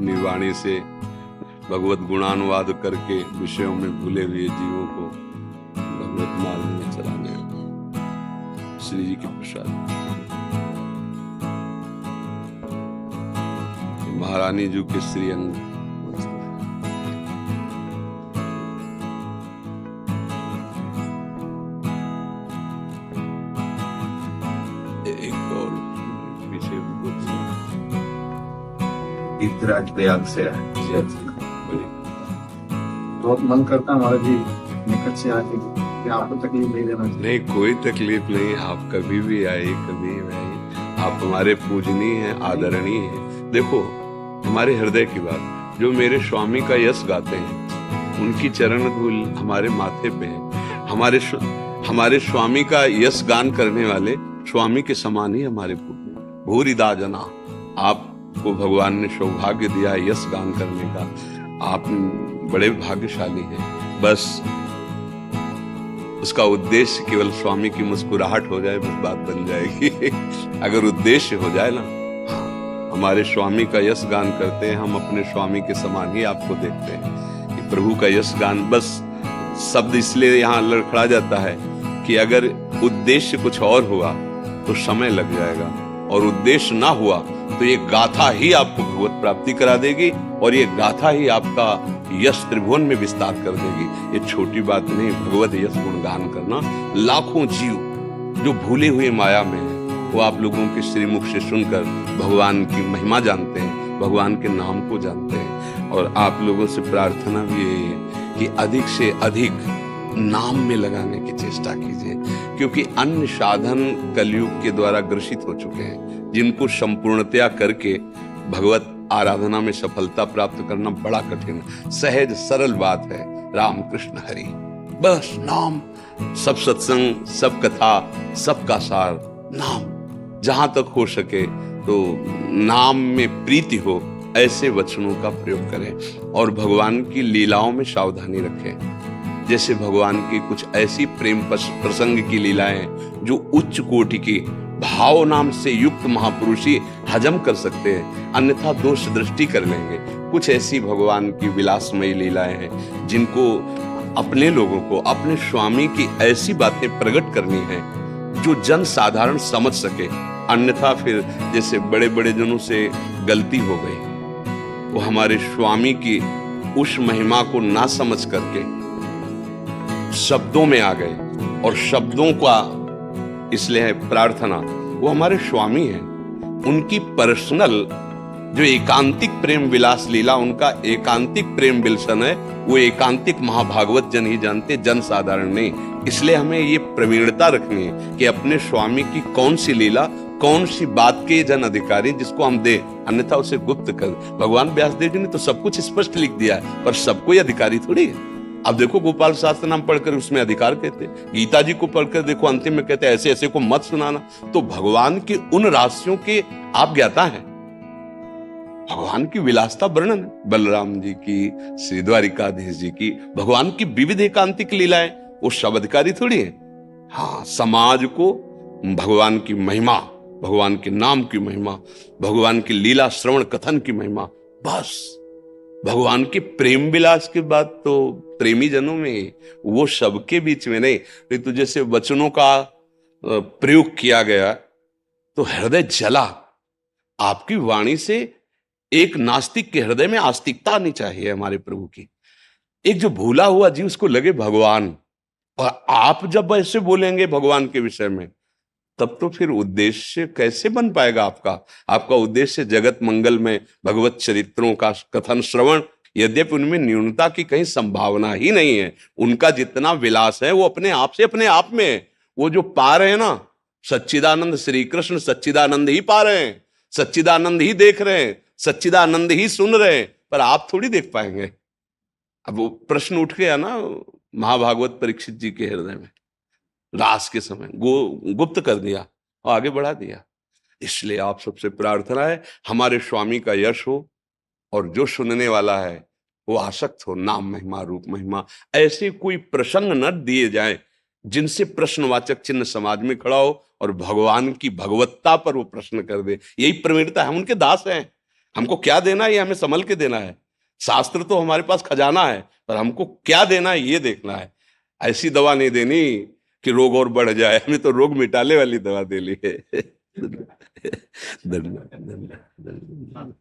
अपनी वाणी से भगवत गुणानुवाद करके विषयों में भूले हुए जीवों को भगवत मार्ग में चलाने श्री जी के प्रसाद। महारानी जी के श्री अंग तीर्थराज प्रयाग से है। बहुत मन करता है हमारा जी निकट से आके कि आपको तकलीफ नहीं देना चाहिए। नहीं, कोई तकलीफ नहीं। आप कभी भी आए, कभी भी आए, आप हमारे पूजनीय हैं, आदरणीय हैं। देखो हमारे हृदय की बात, जो मेरे स्वामी का यश गाते हैं उनकी चरण धूल हमारे माथे पे है। हमारे स्वामी का यश गान करने वाले स्वामी के समान ही हमारे पूज्य भूरिदा जना। आपको भगवान ने सौभाग्य दिया है यश गान करने का, आप बड़े भाग्यशाली हैं। बस उसका उद्देश्य केवल स्वामी की मुस्कुराहट हो जाए, बस बात बन जाएगी। अगर उद्देश्य हो जाए ना, हमारे स्वामी का यश गान करते हैं, हम अपने स्वामी के समान ही आपको देखते हैं कि प्रभु का यश गान। बस शब्द इसलिए यहाँ लड़खड़ा जाता है कि अगर उद्देश्य कुछ और हुआ तो समय लग जाएगा, और उद्देश्य ना हुआ तो ये गाथा ही आपको भगवत प्राप्ति करा देगी, और ये गाथा ही आपका यश त्रिभुवन में विस्तार कर देगी। ये छोटी बात नहीं, भगवत यश गुणगान करना। लाखों जीव जो भूले हुए माया में है वो आप लोगों के श्रीमुख से सुनकर भगवान की महिमा जानते हैं, भगवान के नाम को जानते हैं। और आप लोगों से प्रार्थना भी यही है कि अधिक से अधिक नाम में लगाने की चेष्टा कीजिए, क्योंकि अन्य साधन कलयुग के द्वारा ग्रसित हो चुके हैं, जिनको संपूर्णतया करके भगवत आराधना में सफलता प्राप्त करना बड़ा कठिन है। सहज सरल बात है, राम कृष्ण हरि, बस नाम। सब सत्संग, सब कथा, सबका सार नाम। जहां तक हो सके तो नाम में प्रीति हो ऐसे वचनों का प्रयोग करें, और भगवान की लीलाओं में सावधानी रखें। जैसे भगवान की कुछ ऐसी प्रेम प्रसंग की लीलाएं जो उच्च कोटि की भाव नाम से युक्त महापुरुष ही हजम कर सकते हैं, अन्यथा दोष दृष्टि कर लेंगे। कुछ ऐसी भगवान की विलासमयी लीलाएं हैं जिनको अपने लोगों को अपने स्वामी की ऐसी बातें प्रकट करनी है जो जन साधारण समझ सके, अन्यथा फिर जैसे बड़े बड़े जनों से गलती हो गई, वो हमारे स्वामी की उस महिमा को ना समझ करके शब्दों में आ गए। और शब्दों का इसलिए है प्रार्थना, वो हमारे स्वामी हैं, उनकी पर्सनल जो एकांतिक प्रेम विलास लीला, उनका एकांतिक प्रेम विलसन है, वो एकांतिक महाभागवत जन ही जानते, जन साधारण नहीं। इसलिए हमें ये प्रवीणता रखनी है कि अपने स्वामी की कौन सी लीला, कौन सी बात के जन अधिकारी जिसको हम दे, अन्यथा उसे गुप्त कर। भगवान व्यासदेव जी ने तो सब कुछ स्पष्ट लिख दिया है, पर सबको ये अधिकारी थोड़ी है। अब देखो गोपाल शास्त्र नाम पढ़कर उसमें अधिकार कहते, गीता जी को पढ़कर देखो अंतिम में कहते ऐसे ऐसे को मत सुनाना। तो भगवान के उन रहस्यों के आप ज्ञाता हैं, भगवान की विलासता वर्णन, बलराम जी की, श्री द्वारिकाधीश जी की, भगवान की विविध एकांतिक लीलाएं, वो सब अधिकारी थोड़ी है। हाँ, समाज को भगवान की महिमा, भगवान के नाम की महिमा, भगवान की लीला श्रवण कथन की महिमा, बस। भगवान के प्रेम विलास के बाद तो प्रेमी जनों में, वो सबके बीच में नहीं। तो जैसे वचनों का प्रयोग किया गया तो हृदय जला। आपकी वाणी से एक नास्तिक के हृदय में आस्तिकता आनी चाहिए हमारे प्रभु की। एक जो भूला हुआ जीव उसको लगे भगवान, और आप जब ऐसे बोलेंगे भगवान के विषय में, तब तो फिर उद्देश्य कैसे बन पाएगा आपका? आपका उद्देश्य जगत मंगल में भगवत चरित्रों का कथन श्रवण, यद्यपि उनमें न्यूनता की कहीं संभावना ही नहीं है। उनका जितना विलास है वो अपने आप से अपने आप में है। वो जो पा रहे हैं ना, सच्चिदानंद श्री कृष्ण सच्चिदानंद ही पा रहे हैं, सच्चिदानंद ही देख रहे हैं, सच्चिदानंद ही सुन रहे हैं, पर आप थोड़ी देख पाएंगे। अब वो प्रश्न उठ गया ना महाभागवत परीक्षित जी के हृदय में, रास के समय गुप्त कर दिया और आगे बढ़ा दिया। इसलिए आप सबसे प्रार्थना है हमारे स्वामी का यश हो, और जो सुनने वाला है वो आसक्त हो नाम महिमा रूप महिमा। ऐसे कोई प्रसंग न दिए जाएं जिनसे प्रश्नवाचक चिन्ह समाज में खड़ा हो और भगवान की भगवत्ता पर वो प्रश्न कर दे। यही प्रवीणता है, हम उनके दास हैं। हमको क्या देना है ये हमें संभल के देना है। शास्त्र तो हमारे पास खजाना है, पर हमको क्या देना है ये देखना है। ऐसी दवा नहीं देनी कि रोग और बढ़ जाए, हमें तो रोग मिटाने वाली दवा दे ली है। धन्यवाद, धन्यवाद, धन्यवाद।